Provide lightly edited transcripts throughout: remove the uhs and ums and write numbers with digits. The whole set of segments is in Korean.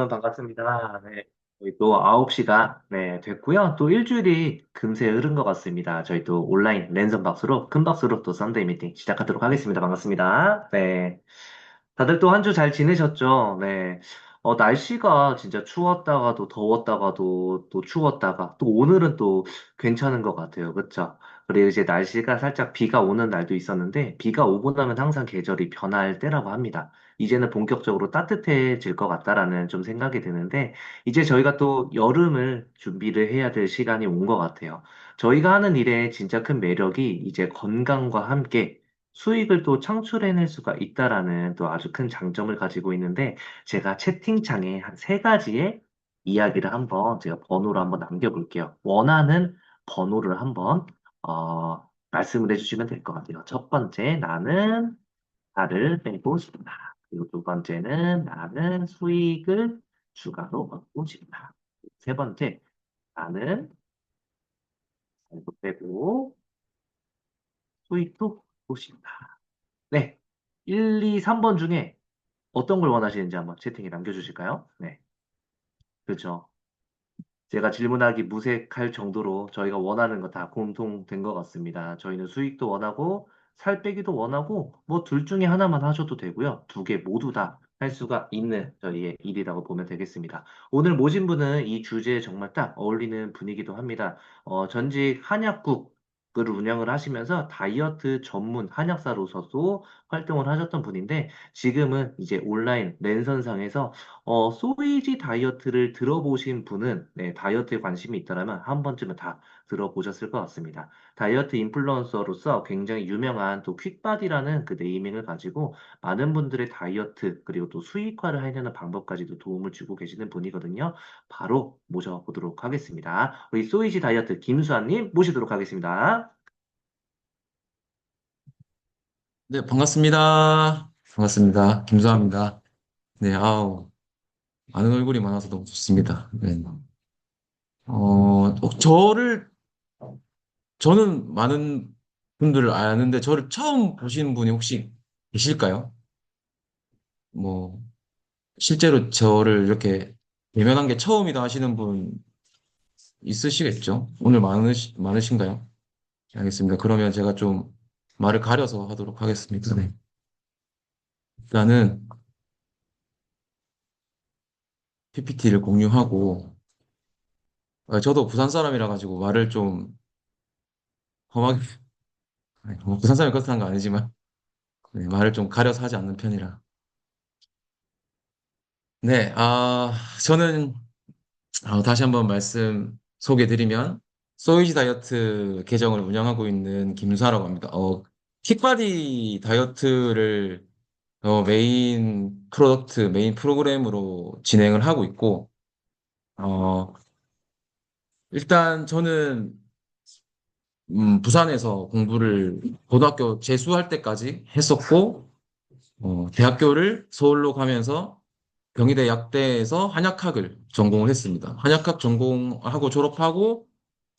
여러분 반갑습니다. 네. 저희 또 9시가 네, 됐고요. 또 일주일이 금세 흐른 것 같습니다. 저희 또 온라인 랜선 박스로 큰 박스로 또 썬데이 미팅 시작하도록 하겠습니다. 반갑습니다. 네. 다들 또 한 주 잘 지내셨죠? 네. 날씨가 진짜 추웠다가도 더웠다가도 또 추웠다가 또 오늘은 또 괜찮은 것 같아요. 그쵸? 그리고 이제 날씨가 살짝 비가 오는 날도 있었는데 비가 오고 나면 항상 계절이 변할 때라고 합니다. 이제는 본격적으로 따뜻해질 것 같다라는 좀 생각이 드는데 이제 저희가 또 여름을 준비를 해야 될 시간이 온 것 같아요. 저희가 하는 일의 진짜 큰 매력이 이제 건강과 함께 수익을 또 창출해낼 수가 있다라는 또 아주 큰 장점을 가지고 있는데 제가 채팅창에 한 세 가지의 이야기를 한번 제가 번호로 한번 남겨볼게요. 원하는 번호를 한번 말씀을 해주시면 될 것 같아요. 첫 번째, 나는 살을 빼고 싶다. 그리고 두 번째는 나는 수익을 추가로 얻고 싶다. 세 번째, 나는 살도 빼고 수익도 얻고 싶다. 네. 1, 2, 3번 중에 어떤 걸 원하시는지 한번 채팅에 남겨주실까요? 네. 그렇죠. 제가 질문하기 무색할 정도로 저희가 원하는 거 다 공통된 것 같습니다. 저희는 수익도 원하고 살 빼기도 원하고 뭐 둘 중에 하나만 하셔도 되고요. 두 개 모두 다 할 수가 있는 저희의 일이라고 보면 되겠습니다. 오늘 모신 분은 이 주제에 정말 딱 어울리는 분이기도 합니다. 전직 한약국을 운영을 하시면서 다이어트 전문 한약사로서도 활동을 하셨던 분인데 지금은 이제 온라인 랜선상에서 소이지 다이어트를 들어보신 분은 네, 다이어트에 관심이 있다면 한 번쯤은 다 들어보셨을 것 같습니다. 다이어트 인플루언서로서 굉장히 유명한 또 퀵바디라는 그 네이밍을 가지고 많은 분들의 다이어트 그리고 또 수익화를 하려는 방법까지도 도움을 주고 계시는 분이거든요. 바로 모셔보도록 하겠습니다. 우리 소이지 다이어트 김수아님 모시도록 하겠습니다. 네, 반갑습니다. 반갑습니다. 김수아입니다. 네, 아우, 많은 얼굴이 많아서 너무 좋습니다. 네. 저는 많은 분들을 아는데, 저를 처음 보시는 분이 혹시 계실까요? 뭐, 실제로 저를 이렇게 대면한 게 처음이다 하시는 분 있으시겠죠? 오늘 많으신가요? 알겠습니다. 그러면 제가 좀 말을 가려서 하도록 하겠습니다. 네. 일단은 PPT를 공유하고, 저도 부산 사람이라 가지고 말을 좀 험하게 뭐 부산 사람이 그렇다는 거 아니지만 네, 말을 좀 가려서 하지 않는 편이라. 네, 저는 다시 한번 말씀 소개드리면 소이지 다이어트 계정을 운영하고 있는 김수아라고 합니다. 킥바디 다이어트를 메인 프로덕트, 메인 프로그램으로 진행을 하고 있고, 어, 일단 저는 부산에서 공부를 고등학교 재수할 때까지 했었고, 대학교를 서울로 가면서 경희대 약대에서 한약학을 전공을 했습니다. 한약학 전공하고 졸업하고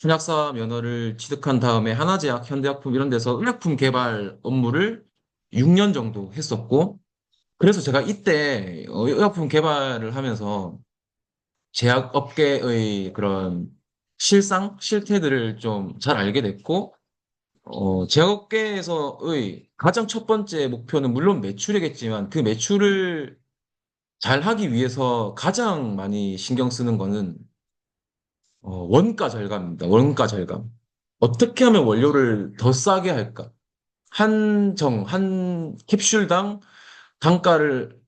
한약사 면허를 취득한 다음에 한화제약, 현대약품 이런 데서 의약품 개발 업무를 6년 정도 했었고, 그래서 제가 이때 의약품 개발을 하면서 제약업계의 그런 실태들을 좀 잘 알게 됐고, 제약업계에서의 가장 첫 번째 목표는 물론 매출이겠지만 그 매출을 잘 하기 위해서 가장 많이 신경 쓰는 거는 원가 절감입니다. 원가 절감. 어떻게 하면 원료를 더 싸게 할까? 한 캡슐당 단가를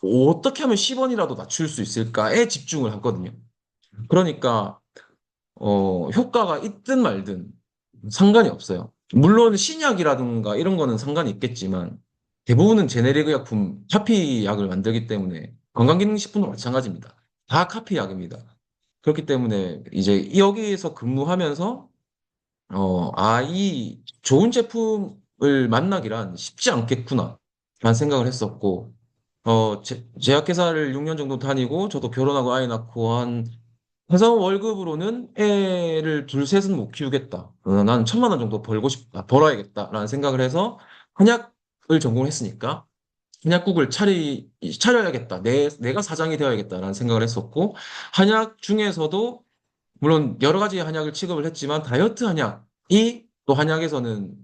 어떻게 하면 10원이라도 낮출 수 있을까에 집중을 하거든요. 그러니까 효과가 있든 말든 상관이 없어요. 물론 신약이라든가 이런 거는 상관이 있겠지만 대부분은 제네릭 의약품, 카피약을 만들기 때문에 건강기능식품도 마찬가지입니다. 다 카피약입니다. 그렇기 때문에 이제 여기에서 근무하면서 이 좋은 제품을 만나기란 쉽지 않겠구나 라는 생각을 했었고 제약회사를 6년 정도 다니고 저도 결혼하고 아이 낳고 한 회사 월급으로는 애를 둘, 셋은 못 키우겠다. 난 1,000만 원 정도 벌어야겠다라는 생각을 해서 한약을 전공했으니까 한약국을 차려야겠다. 내가 사장이 되어야겠다라는 생각을 했었고, 한약 중에서도 물론 여러 가지 한약을 취급을 했지만 다이어트 한약이 또 한약에서는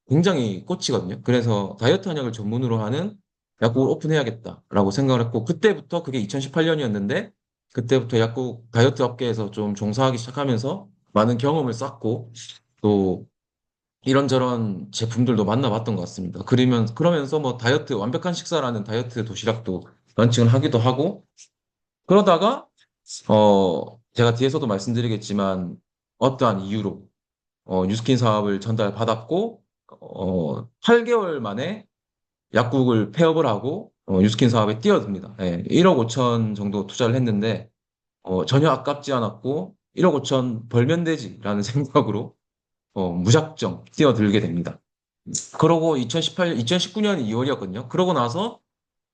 굉장히 꽂히거든요. 그래서 다이어트 한약을 전문으로 하는 약국을 오픈해야겠다라고 생각을 했고 그때부터 그게 2018년이었는데 그때부터 약국 다이어트 업계에서 좀 종사하기 시작하면서 많은 경험을 쌓고 또 이런저런 제품들도 만나봤던 것 같습니다. 그러면서 뭐 다이어트 완벽한 식사라는 다이어트 도시락도 런칭을 하기도 하고 그러다가 제가 뒤에서도 말씀드리겠지만, 어떠한 이유로, 뉴스킨 사업을 전달받았고, 8개월 만에 약국을 폐업을 하고, 뉴스킨 사업에 뛰어듭니다. 예, 1억 5천 정도 투자를 했는데, 전혀 아깝지 않았고, 1억 5천 벌면 되지라는 생각으로, 무작정 뛰어들게 됩니다. 그러고 2019년 2월이었거든요. 그러고 나서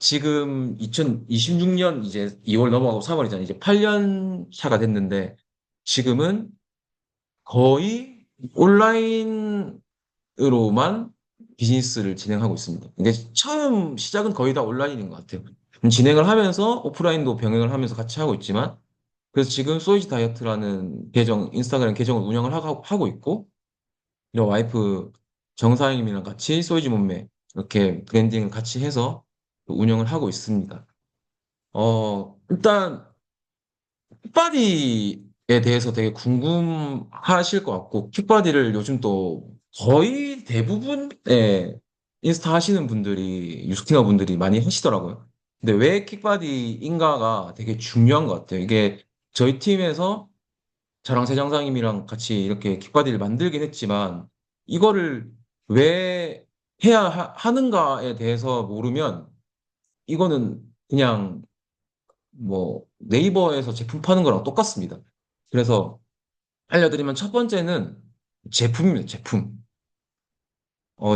지금 2026년 이제 2월 넘어가고 3월이잖아요. 이제 8년 차가 됐는데 지금은 거의 온라인으로만 비즈니스를 진행하고 있습니다. 이게 처음 시작은 거의 다 온라인인 것 같아요. 진행을 하면서 오프라인도 병행을 하면서 같이 하고 있지만 그래서 지금 소이지 다이어트라는 인스타그램 계정을 운영을 하고 있고 이 와이프 정사님이랑 같이 소이지 몸매 이렇게 브랜딩을 같이 해서 운영을 하고 있습니다. 일단 킥바디에 대해서 되게 궁금하실 것 같고 킥바디를 요즘 또 거의 대부분의 인스타 하시는 분들이 유스티너 분들이 많이 하시더라고요. 근데 왜 킥바디인가가 되게 중요한 것 같아요. 이게 저희 팀에서 저랑 세장사님이랑 같이 이렇게 킥바디를 만들긴 했지만 이거를 왜 하는가에 대해서 모르면 이거는 그냥 뭐 네이버에서 제품 파는 거랑 똑같습니다. 그래서 알려드리면 첫 번째는 제품입니다. 제품.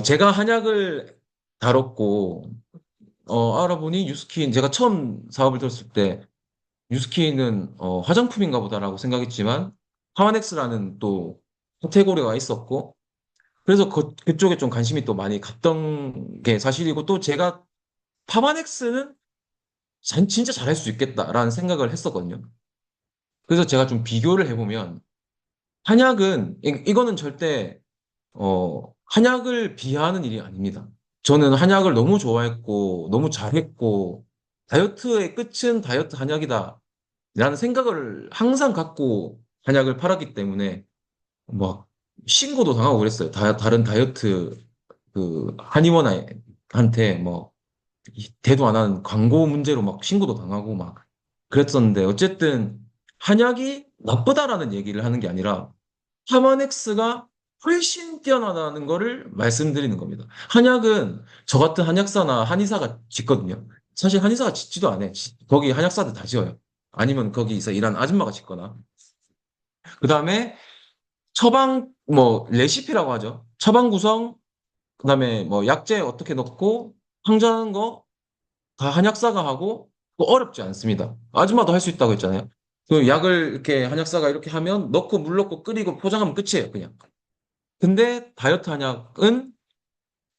제가 한약을 다뤘고 알아보니 뉴스킨 제가 처음 사업을 들었을 때 뉴스킨은 화장품인가 보다라고 생각했지만 하와넥스라는 또 카테고리가 있었고 그래서 그쪽에 좀 관심이 또 많이 갔던 게 사실이고 또 제가 파마넥스는 진짜 잘할 수 있겠다라는 생각을 했었거든요. 그래서 제가 좀 비교를 해보면 한약은 이거는 절대 한약을 비하하는 일이 아닙니다. 저는 한약을 너무 좋아했고 너무 잘했고 다이어트의 끝은 다이어트 한약이다 라는 생각을 항상 갖고 한약을 팔았기 때문에 막 신고도 당하고 그랬어요. 다른 다이어트 그 한의원한테 뭐 대도 안 하는 광고 문제로 막 신고도 당하고 막 그랬었는데 어쨌든 한약이 나쁘다라는 얘기를 하는 게 아니라 하마넥스가 훨씬 뛰어나다는 거를 말씀드리는 겁니다. 한약은 저 같은 한약사나 한의사가 짓거든요. 사실 한의사가 짓지도 않아요. 거기 한약사들 다 지어요. 아니면 거기서 일하는 아줌마가 짓거나. 그 다음에 뭐 레시피라고 하죠. 처방 구성, 그 다음에 뭐 약재 어떻게 넣고 황전하는 거 다 한약사가 하고 또 어렵지 않습니다. 아줌마도 할 수 있다고 했잖아요. 그 약을 이렇게 한약사가 이렇게 하면 넣고 물 넣고 끓이고 포장하면 끝이에요, 그냥. 근데 다이어트 한약은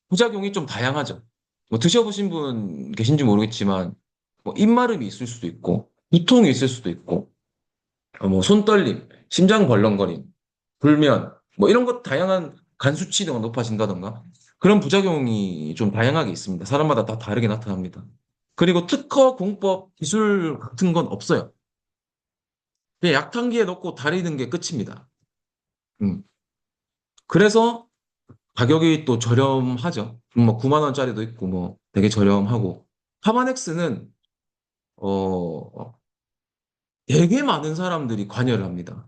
부작용이 좀 다양하죠. 뭐 드셔보신 분 계신지 모르겠지만 뭐 입마름이 있을 수도 있고 두통이 있을 수도 있고 뭐 손떨림, 심장 벌렁거림, 불면 뭐 이런 것 다양한 간 수치가 높아진다던가 그런 부작용이 좀 다양하게 있습니다. 사람마다 다 다르게 나타납니다. 그리고 특허 공법 기술 같은 건 없어요. 그냥 약탕기에 넣고 다리는 게 끝입니다. 음. 그래서 가격이 또 저렴하죠. 뭐 9만 원짜리도 있고 뭐 되게 저렴하고 파마넥스는 어 되게 많은 사람들이 관여를 합니다.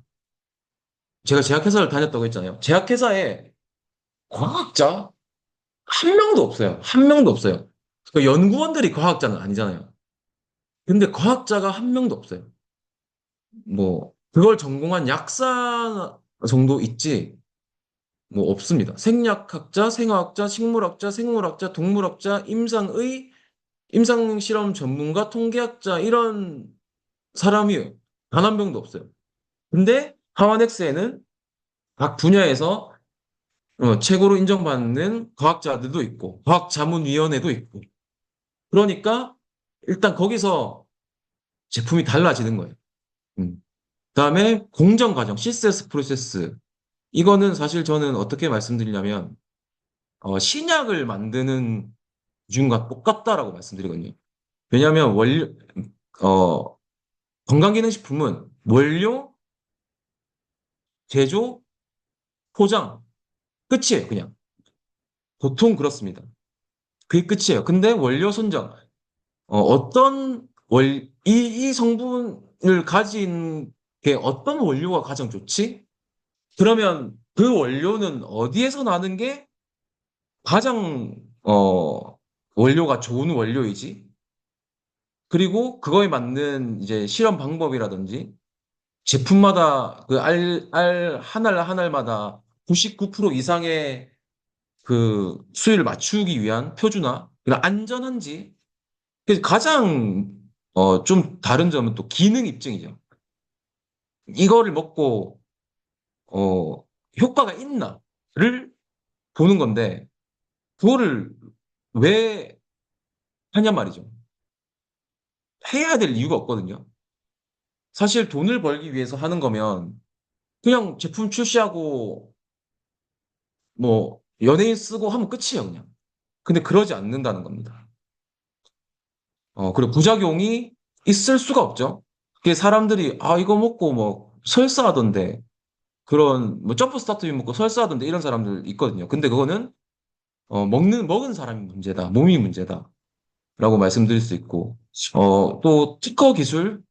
제가 제약회사를 다녔다고 했잖아요. 제약회사에 과학자 한 명도 없어요. 한 명도 없어요. 그 연구원들이 과학자는 아니잖아요. 근데 과학자가 한 명도 없어요. 뭐 그걸 전공한 약사 정도 있지 뭐 없습니다. 생약학자, 생화학자, 식물학자, 생물학자, 동물학자, 임상실험 전문가, 통계학자 이런 사람이에요. 단 한 명도 없어요. 근데 하와넥스에는 각 분야에서 최고로 인정받는 과학자들도 있고 과학자문위원회도 있고 그러니까 일단 거기서 제품이 달라지는 거예요. 그다음에 공정 과정, CSS 프로세스. 이거는 사실 저는 어떻게 말씀드리냐면 신약을 만드는 기준과 똑같다라고 말씀드리거든요. 왜냐하면 어, 건강기능식품은 원료, 제조, 포장 끝이에요. 그냥 보통 그렇습니다. 그게 끝이에요. 근데 원료 선정, 이 성분을 가진 게 어떤 원료가 가장 좋지? 그러면 그 원료는 어디에서 나는 게 가장, 원료가 좋은 원료이지? 그리고 그거에 맞는 이제 실험 방법이라든지 제품마다 그 한 알 한 알마다 99% 이상의 그 수율을 맞추기 위한 표준화, 그리고 안전한지. 그래서 가장 좀 다른 점은 또 기능 입증이죠. 이거를 먹고 어, 효과가 있나를 보는 건데 그거를 왜 하냔 말이죠. 해야 될 이유가 없거든요. 사실 돈을 벌기 위해서 하는 거면 그냥 제품 출시하고 뭐 연예인 쓰고 하면 끝이에요, 그냥. 근데 그러지 않는다는 겁니다. 그리고 부작용이 있을 수가 없죠. 그게 사람들이 아 이거 먹고 뭐 설사하던데 그런 뭐 점프 스타트 먹고 설사하던데 이런 사람들 있거든요. 근데 그거는 먹은 사람이 문제다, 몸이 문제다라고 말씀드릴 수 있고 또 특허 기술,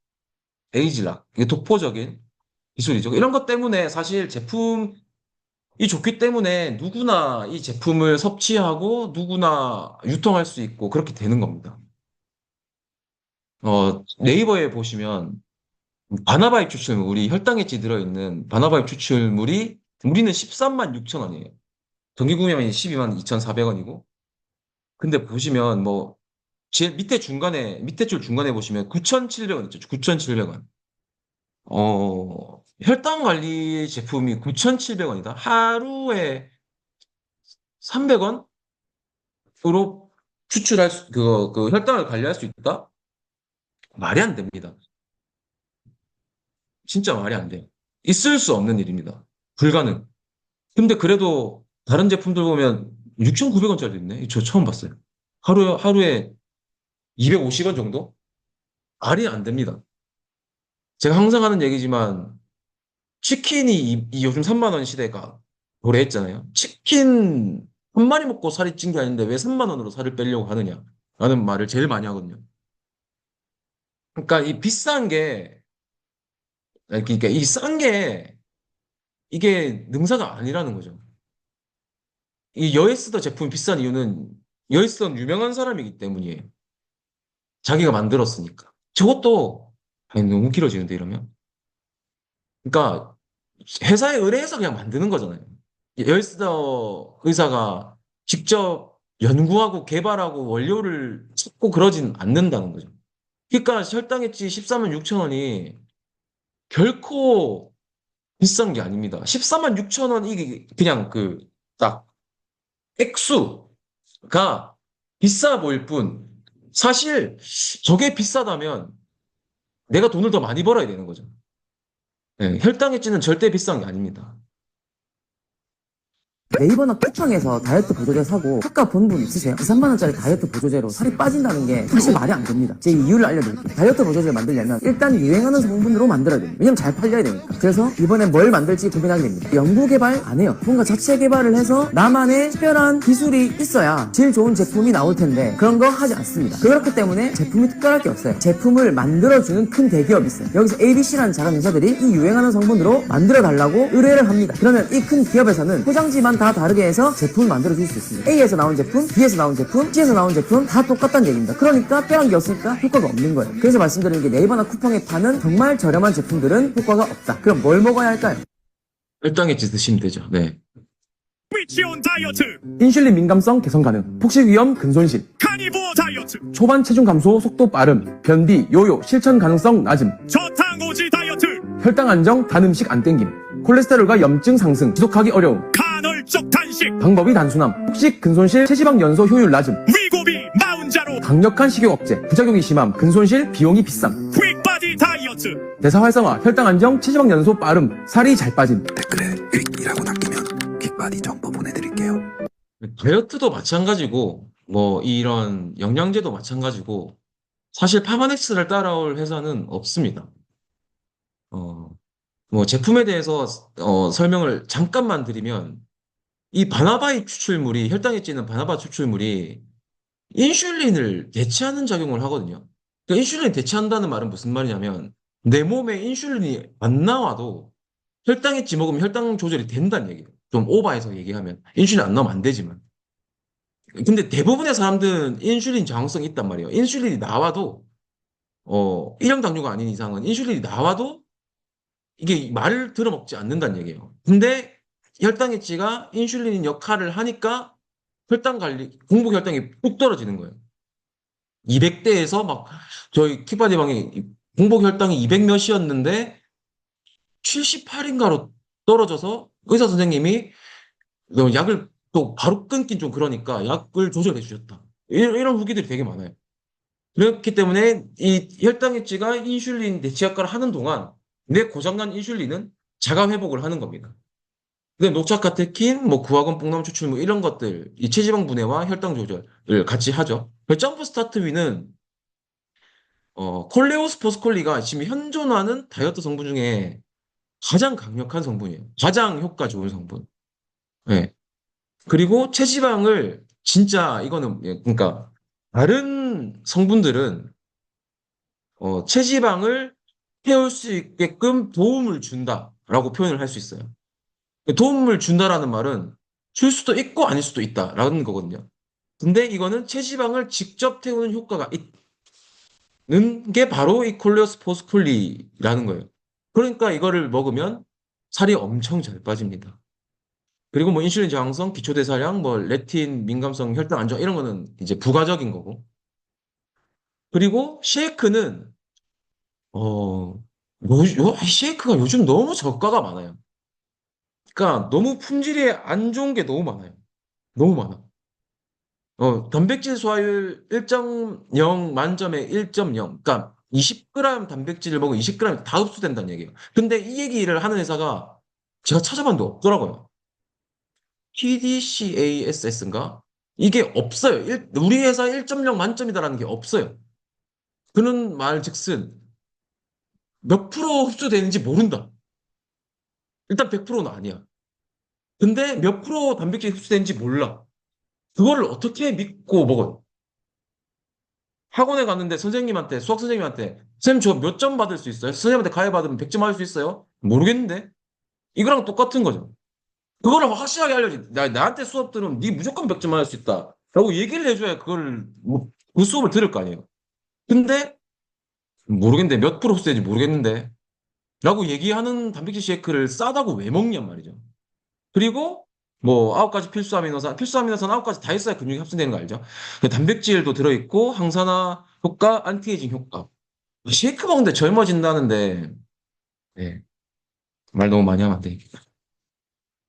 에이즈락 이게 독보적인 기술이죠. 이런 것 때문에 사실 제품이 좋기 때문에 누구나 이 제품을 섭취하고 누구나 유통할 수 있고 그렇게 되는 겁니다. 네이버에 보시면 바나바입 추출물, 우리 혈당액지 들어있는 바나바입 추출물이 우리는 13만 6천 원이에요. 정기 구매량이 12만 2,400원이고. 근데 보시면 뭐 제일 밑에 줄 중간에 보시면 9,700원 있죠. 9,700원. 혈당 관리 제품이 9,700원이다. 하루에 300원으로 그 혈당을 관리할 수 있다? 말이 안 됩니다. 진짜 말이 안 돼요. 있을 수 없는 일입니다. 불가능. 근데 그래도 다른 제품들 보면 6,900원짜리 있네. 저 처음 봤어요. 하루에 250원 정도? 말이 안 됩니다. 제가 항상 하는 얘기지만 치킨이 이 요즘 3만 원 시대가 도래했잖아요. 치킨 한 마리 먹고 살이 찐 게 아닌데 왜 3만 원으로 살을 빼려고 하느냐? 라는 말을 제일 많이 하거든요. 그러니까 이 비싼 게, 아니, 그러니까 이 싼 게 이게 능사가 아니라는 거죠. 이 여에스더 제품 비싼 이유는 여에스더는 유명한 사람이기 때문이에요. 자기가 만들었으니까. 저것도 아니, 너무 길어지는데 이러면. 그러니까 회사에 의뢰해서 그냥 만드는 거잖아요. 열스더 의사가 직접 연구하고 개발하고 원료를 찾고 그러진 않는다는 거죠. 그러니까 혈당액지 14만 6천 원이 결코 비싼 게 아닙니다. 14만 6천 원 이게 그냥 그 딱 액수가 비싸 보일 뿐 사실 저게 비싸다면 내가 돈을 더 많이 벌어야 되는 거죠. 네, 혈당액지는 절대 비싼 게 아닙니다. 네이버나 쿠팡에서 다이어트 보조제 사고 효과 본 분 있으세요? 2, 3만 원짜리 다이어트 보조제로 살이 빠진다는 게 사실 말이 안 됩니다. 제 이유를 알려드릴게요. 다이어트 보조제를 만들려면 일단 유행하는 성분으로 만들어야 됩니다. 왜냐면 잘 팔려야 되니까. 그래서 이번에 뭘 만들지 고민하게 됩니다. 연구 개발 안 해요. 뭔가 자체 개발을 해서 나만의 특별한 기술이 있어야 제일 좋은 제품이 나올 텐데 그런 거 하지 않습니다. 그렇기 때문에 제품이 특별할 게 없어요. 제품을 만들어주는 큰 대기업이 있어요. 여기서 ABC라는 작은 회사들이 이 유행하는 성분으로 만들어 달라고 의뢰를 합니다. 그러면 이 큰 기업에서는 포장지만 다 다르게 해서 제품을 만들어줄 수 있습니다. A에서 나온 제품, B에서 나온 제품, C에서 나온 제품 다 똑같다는 얘기입니다. 그러니까 특별한 게 없으니까 효과가 없는 거예요. 그래서 말씀드리는 게 네이버나 쿠팡에 파는 정말 저렴한 제품들은 효과가 없다. 그럼 뭘 먹어야 할까요? 혈당액지 드시면 되죠. 네. 위치온 다이어트 인슐린 민감성 개선 가능, 폭식 위험 근손실, 카니부어 다이어트 초반 체중 감소 속도 빠름, 변비, 요요, 실천 가능성 낮음, 저탄고지 다이어트 혈당 안정, 단 음식 안 땡김, 콜레스테롤과 염증 상승, 지속하기 어려움, 간헐적 단식 방법이 단순함, 폭식 근손실, 체지방 연소 효율 낮음, 위고비 마운자로 강력한 식욕 억제, 부작용이 심함, 근손실, 비용이 비쌈. 퀵바디 다이어트 대사 활성화, 혈당 안정, 체지방 연소 빠름, 살이 잘 빠짐. 댓글에 퀵이라고 남기면 퀵바디 정보 보내드릴게요. 다이어트도 마찬가지고, 뭐, 이런 영양제도 마찬가지고, 사실 파마넥스를 따라올 회사는 없습니다. 뭐, 제품에 대해서, 설명을 잠깐만 드리면, 이 바나바이 추출물이, 혈당에 찌는 바나바 추출물이 인슐린을 대체하는 작용을 하거든요. 그러니까 인슐린을 대체한다는 말은 무슨 말이냐면, 내 몸에 인슐린이 안 나와도 혈당에 찌 먹으면 혈당 조절이 된다는 얘기예요. 좀 오버해서 얘기하면. 인슐린 안 나오면 안 되지만. 근데 대부분의 사람들은 인슐린 저항성이 있단 말이에요. 인슐린이 나와도, 1형 당뇨가 아닌 이상은 인슐린이 나와도 이게 말을 들어먹지 않는다는 얘기예요. 근데 혈당액지가 인슐린 역할을 하니까 혈당 관리, 공복 혈당이 뚝 떨어지는 거예요. 200대에서 막 저희 키바디방에 공복 혈당이 200 몇이었는데 78인가로 떨어져서 의사 선생님이 너 약을 또 바로 끊긴 좀 그러니까 약을 조절해 주셨다. 이런 후기들이 되게 많아요. 그렇기 때문에 이 혈당액지가 인슐린 대체 역할을 하는 동안 내 고장난 인슐린은 자가 회복을 하는 겁니다. 근데 녹차카테킨, 뭐 구화건 뽕나무 추출 뭐 이런 것들, 이 체지방 분해와 혈당 조절을 같이 하죠. 점프 스타트 위는 콜레오스포스콜리가 지금 현존하는 다이어트 성분 중에 가장 강력한 성분이에요. 가장 효과 좋은 성분. 네. 그리고 체지방을 진짜 이거는 그러니까 다른 성분들은 체지방을 태울 수 있게끔 도움을 준다라고 표현을 할 수 있어요. 도움을 준다라는 말은 줄 수도 있고 아닐 수도 있다라는 거거든요. 근데 이거는 체지방을 직접 태우는 효과가 있는 게 바로 이 콜레오스포스콜리라는 거예요. 그러니까 이거를 먹으면 살이 엄청 잘 빠집니다. 그리고 뭐 인슐린 저항성, 기초대사량, 뭐 레틴 민감성, 혈당 안정 이런 거는 이제 부가적인 거고. 그리고 쉐이크는 쉐이크가 요즘 너무 저가가 많아요. 그러니까 너무 품질이 안 좋은 게 너무 많아요. 너무 많아. 단백질 소화율 1.0 만점에 1.0. 그러니까 20g 단백질을 먹으면 20g이 다 흡수된다는 얘기예요. 근데 이 얘기를 하는 회사가 제가 찾아봤는데 없더라고요. TDCASS인가? 이게 없어요. 우리 회사 1.0 만점이다라는 게 없어요. 그는 말 즉슨 몇 프로 흡수되는지 모른다. 일단 100%는 아니야. 근데 몇 프로 단백질이 흡수되는지 몰라. 그거를 어떻게 믿고 먹어요? 학원에 갔는데 선생님한테, 수학 선생님한테, 선생님 저 몇 점 받을 수 있어요? 선생님한테 가해 받으면 100점 받을 수 있어요? 모르겠는데? 이거랑 똑같은 거죠. 그거를 확실하게 알려지. 나한테 수업 들으면 네 무조건 100점 받을 수 있다. 라고 얘기를 해줘야 그걸, 그 수업을 들을 거 아니에요. 근데, 모르겠는데, 몇 프로 흡수되는지 모르겠는데. 라고 얘기하는 단백질 쉐이크를 싸다고 왜 먹냔 말이죠. 그리고 뭐 9가지 필수 아미노산, 필수 아미노산 9가지 다 있어야 근육이 합성되는 거 알죠? 단백질도 들어있고 항산화 효과, 안티에이징 효과. 쉐이크 먹는데 젊어진다는데 네. 말 너무 많이 하면 안 되니까.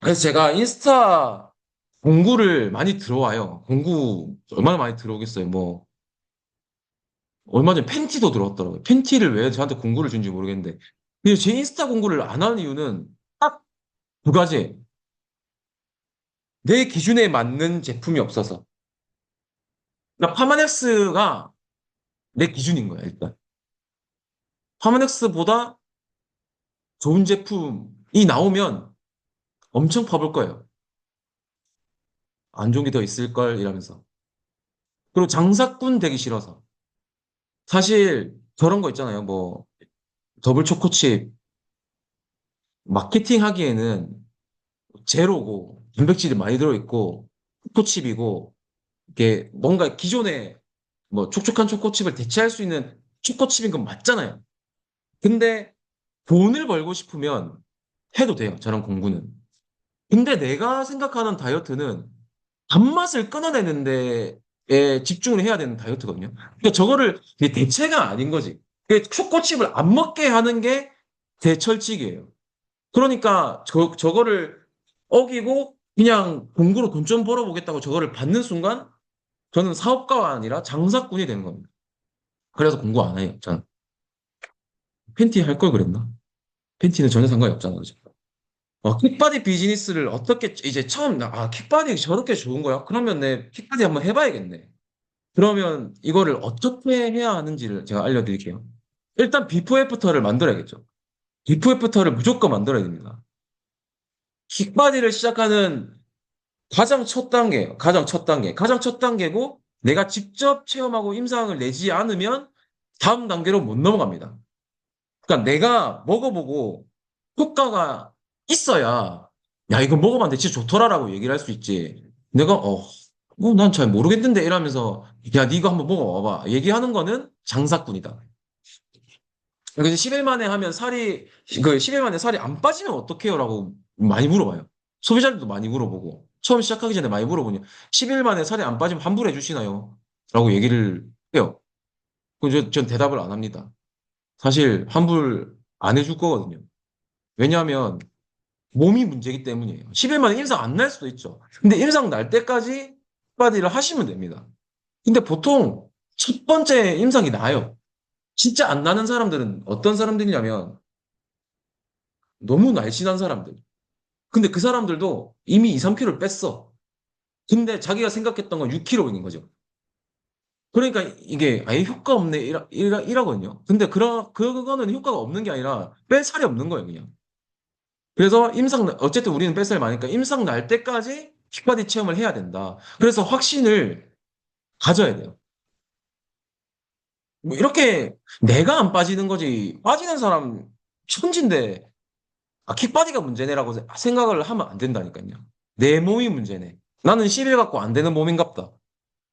그래서 제가 인스타 공구를 많이 들어와요. 공구 얼마나 많이 들어오겠어요. 뭐 얼마 전에 팬티도 들어왔더라고요. 팬티를 왜 저한테 공구를 준지 모르겠는데. 근데 제 인스타 공구를 안 하는 이유는 딱 두 가지. 내 기준에 맞는 제품이 없어서. 그러니까 파마넥스가 내 기준인 거야, 일단. 파마넥스보다 좋은 제품이 나오면 엄청 퍼볼 거예요. 안 좋은 게 더 있을걸, 이러면서. 그리고 장사꾼 되기 싫어서. 사실 저런 거 있잖아요. 뭐, 더블 초코칩. 마케팅 하기에는 제로고, 단백질이 많이 들어있고, 초코칩이고, 이게 뭔가 기존에 뭐 촉촉한 초코칩을 대체할 수 있는 초코칩인 건 맞잖아요. 근데 돈을 벌고 싶으면 해도 돼요. 저런 공부는. 근데 내가 생각하는 다이어트는 단맛을 끊어내는 데에 집중을 해야 되는 다이어트거든요. 그러니까 저거를 이게 대체가 아닌 거지. 초코칩을 안 먹게 하는 게 제 철칙이에요. 그러니까 저거를 어기고 그냥 공구로 돈 좀 벌어보겠다고 저거를 받는 순간 저는 사업가가 아니라 장사꾼이 되는 겁니다. 그래서 공부 안 해요. 저는 팬티 할 걸 그랬나? 팬티는 전혀 상관이 없잖아, 그죠? 킥바디 비즈니스를 어떻게 이제 처음 킥바디 저렇게 좋은 거야? 그러면 내 킥바디 한번 해봐야겠네. 그러면 이거를 어떻게 해야 하는지를 제가 알려드릴게요. 일단 비포 애프터를 만들어야겠죠. 비포 애프터를 무조건 만들어야 됩니다. 킥바디를 시작하는 가장 첫 단계예요. 가장 첫 단계. 가장 첫 단계고 내가 직접 체험하고 임상을 내지 않으면 다음 단계로 못 넘어갑니다. 그러니까 내가 먹어보고 효과가 있어야 야 이거 먹어봤는데 진짜 좋더라라고 얘기를 할 수 있지. 내가 난 잘 모르겠는데 이러면서 야 니 이거 한번 먹어봐봐 얘기하는 거는 장사꾼이다. 그래서 10일 만에 하면 그 10일 만에 살이 안 빠지면 어떡해요? 라고 많이 물어봐요. 소비자들도 많이 물어보고 처음 시작하기 전에 많이 물어보냐. 10일 만에 살이 안 빠지면 환불해 주시나요? 라고 얘기를 해요. 그럼 전 대답을 안 합니다. 사실 환불 안 해줄 거거든요. 왜냐하면 몸이 문제이기 때문이에요. 10일 만에 임상 안 날 수도 있죠. 근데 임상 날 때까지 바디를 하시면 됩니다. 근데 보통 첫 번째 임상이 나요. 진짜 안 나는 사람들은 어떤 사람들이냐면 너무 날씬한 사람들. 근데 그 사람들도 이미 2, 3kg를 뺐어. 근데 자기가 생각했던 건 6kg인 거죠. 그러니까 이게 아예 효과 없네 이라거든요. 근데 그거는 효과가 없는 게 아니라 뺄 살이 없는 거예요, 그냥. 그래서 어쨌든 우리는 뺄살 많으니까 임상 날 때까지 킥바디 체험을 해야 된다. 그래서 확신을 가져야 돼요. 뭐 이렇게 내가 안 빠지는 거지. 빠지는 사람 천진데, 킥바디가 문제네라고 생각을 하면 안 된다니까요. 내 몸이 문제네. 나는 10일 갖고 안 되는 몸인갑다.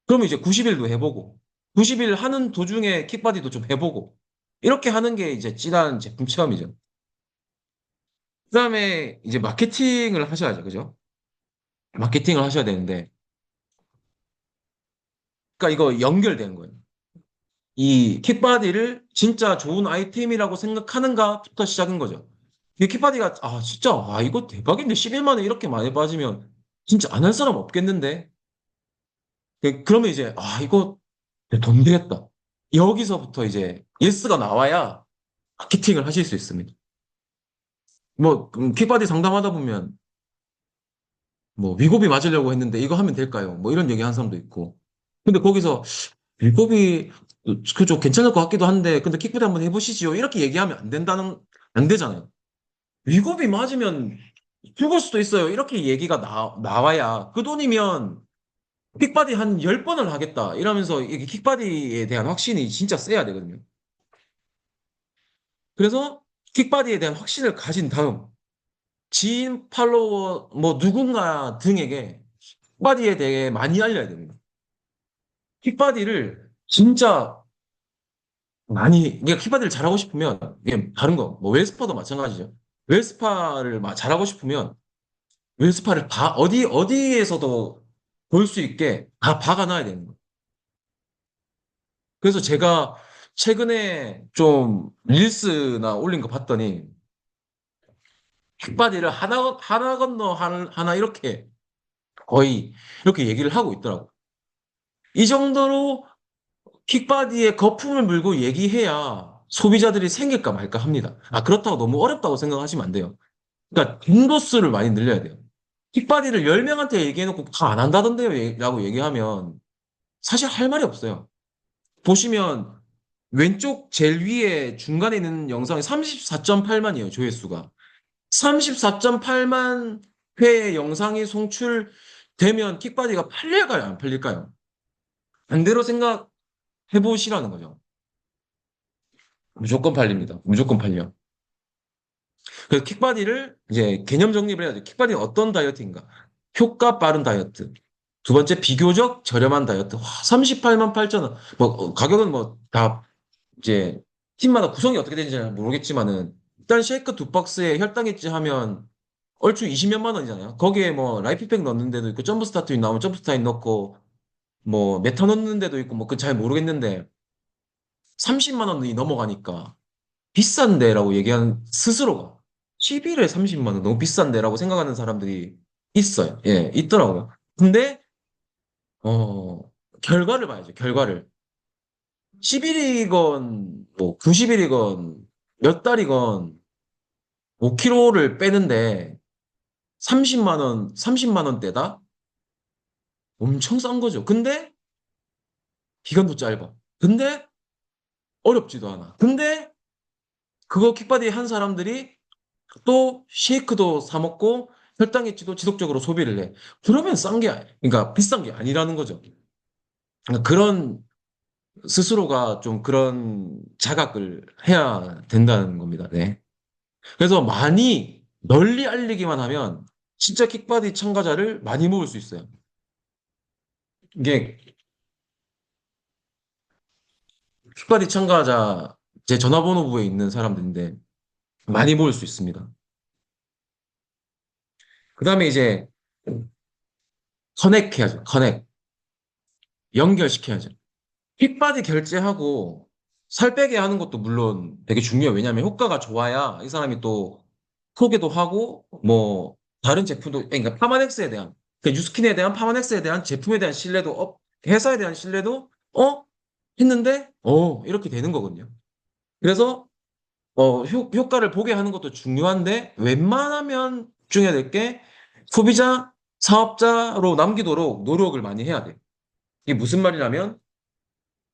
그러면 이제 90일도 해보고, 90일 하는 도중에 킥바디도 좀 해보고, 이렇게 하는 게 이제 진한 제품 체험이죠. 그 다음에 이제 마케팅을 하셔야죠. 그죠? 마케팅을 하셔야 되는데, 그러니까 이거 연결되는 거예요. 이 킥바디를 진짜 좋은 아이템이라고 생각하는가부터 시작인 거죠. 이 킥바디가, 진짜, 이거 대박인데, 10일 만에 이렇게 많이 빠지면 진짜 안 할 사람 없겠는데? 그러면 이제, 이거 돈 되겠다. 여기서부터 이제, 예스가 나와야 마케팅을 하실 수 있습니다. 뭐, 킥바디 상담하다 보면, 뭐, 위고비 맞으려고 했는데 이거 하면 될까요? 뭐, 이런 얘기 하는 사람도 있고. 근데 거기서, 위고비, 그죠, 괜찮을 것 같기도 한데, 근데 킥바디 한번 해보시지요. 이렇게 얘기하면 안 되잖아요. 위고비 맞으면 죽을 수도 있어요. 이렇게 얘기가 나와야 그 돈이면 킥바디 한 10번을 하겠다. 이러면서 이게 킥바디에 대한 확신이 진짜 세야 되거든요. 그래서 킥바디에 대한 확신을 가진 다음 지인, 팔로워, 뭐 누군가 등에게 킥바디에 대해 많이 알려야 됩니다. 킥바디를 진짜 킥바디를 잘하고 싶으면, 이게 다른 거, 뭐 웰스파도 마찬가지죠. 웰스파를 잘하고 싶으면, 웰스파를 어디에서도 볼 수 있게 다 박아놔야 되는 거예요. 그래서 제가 최근에 좀 릴스나 올린 거 봤더니, 킥바디를 하나 건너 하나 이렇게 거의 이렇게 얘기를 하고 있더라고. 이 정도로 킥바디에 거품을 물고 얘기해야 소비자들이 생길까 말까 합니다. 그렇다고 너무 어렵다고 생각하시면 안 돼요. 그러니까 빈도수를 많이 늘려야 돼요. 킥바디를 10명한테 얘기해놓고 다 안 한다던데요? 라고 얘기하면 사실 할 말이 없어요. 보시면 왼쪽 제일 위에 중간에 있는 영상이 34.8만이에요, 조회수가. 34.8만 회의 영상이 송출되면 킥바디가 팔릴까요? 안 팔릴까요? 반대로 생각해 보시라는 거죠. 무조건 팔립니다. 무조건 팔려. 그래서 킥바디를 이제 개념 정립을 해야죠. 킥바디는 어떤 다이어트인가? 효과 빠른 다이어트. 두 번째, 비교적 저렴한 다이어트. 38만 8천 원. 가격은 다 이제 팀마다 구성이 어떻게 되는지 는 모르겠지만은 일단 쉐이크 2박스에 혈당 있지 하면 얼추 20몇만 원이잖아요. 거기에 라이프팩 넣는 데도 있고 점프스타트인 나오면 점프스타인 넣고 메타 넣는 데도 있고 그건 잘 모르겠는데 30만 원이 넘어가니까 비싼데라고 얘기하는 스스로가 11에 30만 원 너무 비싼데라고 생각하는 사람들이 있어요. 예, 있더라고요. 근데 결과를 봐야죠, 결과를. 10일이건, 뭐, 90일이건, 몇 달이건, 5kg를 빼는데, 30만 원대다? 엄청 싼 거죠. 근데, 기간도 짧아. 근데, 어렵지도 않아. 근데, 그거 킥바디 한 사람들이 또 쉐이크도 사 먹고, 혈당액도 지속적으로 소비를 해. 그러면 그러니까 비싼 게 아니라는 거죠. 그러니까 그런 스스로가 좀 그런 자각을 해야 된다는 겁니다. 네. 그래서 많이 널리 알리기만 하면 진짜 킥바디 참가자를 많이 모을 수 있어요. 이게 킥바디 참가자 제 전화번호부에 있는 사람들인데 많이 모을 수 있습니다. 그 다음에 이제 커넥 해야죠. 커넥. 연결시켜야죠. 킥바디 결제하고 살 빼게 하는 것도 물론 되게 중요해요. 왜냐하면 효과가 좋아야 이 사람이 또 소개도 하고 뭐 다른 제품도 그러니까 파마넥스에 대한 그러니까 뉴스킨에 대한 파마넥스에 대한 제품에 대한 신뢰도 회사에 대한 신뢰도 했는데 이렇게 되는 거거든요. 그래서 효과를 보게 하는 것도 중요한데 웬만하면 중요해야 될 게 소비자 사업자로 남기도록 노력을 많이 해야 돼. 이게 무슨 말이냐면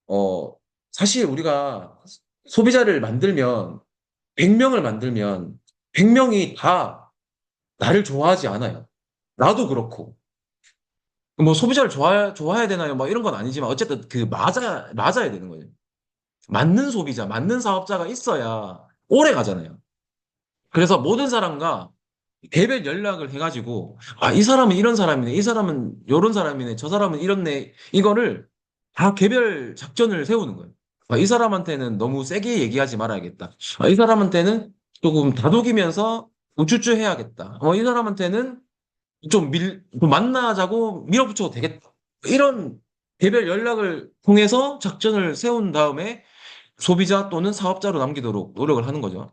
어, 사실 우리가 소비자를 만들면, 100명을 만들면, 100명이 다 나를 좋아하지 않아요. 나도 그렇고. 뭐 소비자를 좋아해야 되나요? 뭐 이런 건 아니지만, 어쨌든 맞아야 되는 거예요. 맞는 소비자, 맞는 사업자가 있어야 오래 가잖아요. 그래서 모든 사람과 개별 연락을 해가지고, 아, 이 사람은 이런 사람이네, 이 사람은 이런 사람이네, 저 사람은 이렇네, 이거를 다 개별 작전을 세우는 거예요. 아, 이 사람한테는 너무 세게 얘기하지 말아야겠다. 아, 이 사람한테는 조금 다독이면서 우쭈쭈 해야겠다. 이 사람한테는 좀 만나자고 밀어붙여도 되겠다. 이런 개별 연락을 통해서 작전을 세운 다음에 소비자 또는 사업자로 남기도록 노력을 하는 거죠.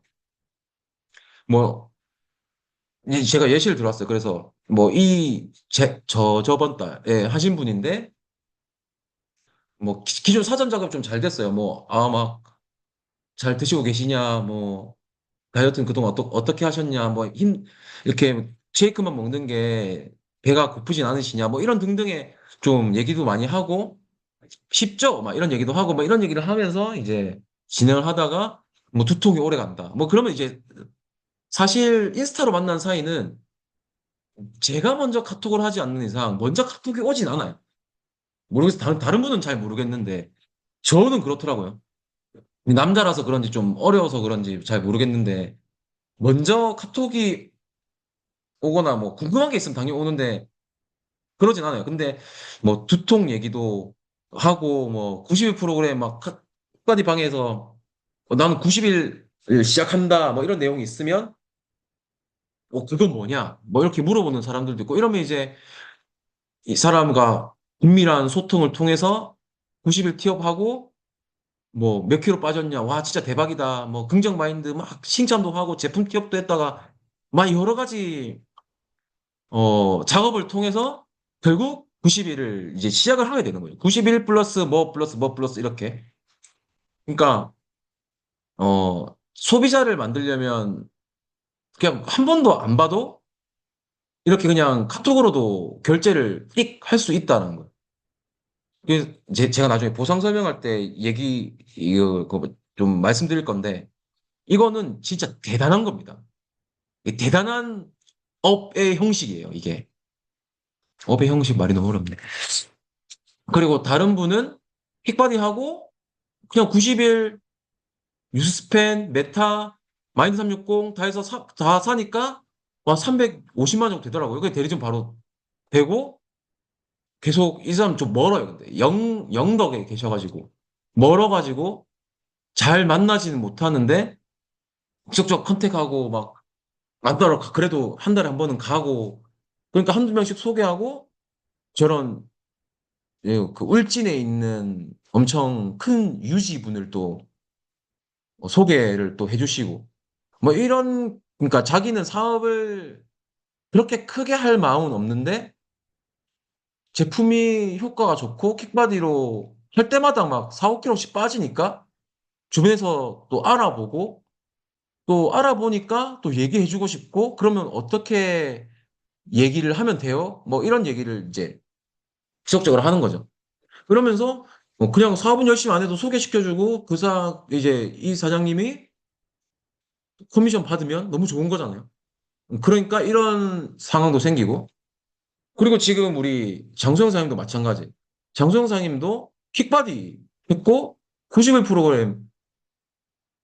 뭐, 이제 제가 예시를 들었어요. 그래서 뭐 저번 달에 하신 분인데 뭐 기존 사전 작업 좀 잘 됐어요. 뭐 막 잘 드시고 계시냐 뭐 다이어트는 그동안 어떻게 하셨냐 뭐 이렇게 쉐이크만 먹는 게 배가 고프진 않으시냐 뭐 이런 등등의 좀 얘기도 많이 하고 쉽죠? 막 이런 얘기도 하고 뭐 이런 얘기를 하면서 이제 진행을 하다가 뭐 두통이 오래 간다. 뭐 그러면 이제 사실 인스타로 만난 사이는 제가 먼저 카톡을 하지 않는 이상 먼저 카톡이 오진 않아요. 모르겠어요. 다른 분은 잘 모르겠는데 저는 그렇더라고요. 남자라서 그런지 좀 어려워서 그런지 잘 모르겠는데 먼저 카톡이 오거나 뭐 궁금한 게 있으면 당연히 오는데 그러진 않아요. 근데 뭐 두통 얘기도 하고 뭐 90일 프로그램 막 컷바디 방에서 나는 90일 시작한다 뭐 이런 내용이 있으면 그건 뭐냐 뭐 이렇게 물어보는 사람들도 있고 이러면 이제 이 사람과 긴밀한 소통을 통해서 90일 티업하고 뭐 몇 킬로 빠졌냐 와 진짜 대박이다 뭐 긍정 마인드 막 칭찬도 하고 제품 티업도 했다가 막 여러 가지 작업을 통해서 결국 90일을 이제 시작을 하게 되는 거예요. 91 플러스 뭐 플러스 이렇게. 그러니까 소비자를 만들려면 그냥 한 번도 안 봐도 이렇게 그냥 카톡으로도 결제를 띡 할 수 있다는 거예요. 그래서 제가 나중에 보상 설명할 때 이거 그거 좀 말씀드릴 건데, 이거는 진짜 대단한 겁니다. 이게 대단한 업의 형식이에요, 이게. 업의 형식 말이 너무 어렵네. 그리고 다른 분은 킥바디 하고, 그냥 90일 뉴스스팬, 메타, 마인드 360 다 해서 다 사니까, 와, 350만 정도 되더라고요. 그게 대리점 바로 되고, 계속 이 사람 좀 멀어요, 근데. 영덕에 계셔가지고. 멀어가지고, 잘 만나지는 못하는데 직접적 컨택하고 막 안 따라 그래도 한 달에 한 번은 가고 그러니까 한두 명씩 소개하고 저런 그 울진에 있는 엄청 큰 유지분을 또 소개를 또 해주시고 뭐 이런 그러니까 자기는 사업을 그렇게 크게 할 마음은 없는데 제품이 효과가 좋고 킥바디로 할 때마다 막 4, 5kg씩 빠지니까 주변에서 또 알아보고 또 알아보니까 또 얘기해주고 싶고 그러면 어떻게 얘기를 하면 돼요? 뭐 이런 얘기를 이제 지속적으로 하는 거죠. 그러면서 뭐 그냥 사업은 열심히 안 해도 소개시켜주고 이제 이 사장님이 커미션 받으면 너무 좋은 거잖아요. 그러니까 이런 상황도 생기고 그리고 지금 우리 장소영 사장님도 마찬가지. 장소영 사장님도 킥바디 했고 91 프로그램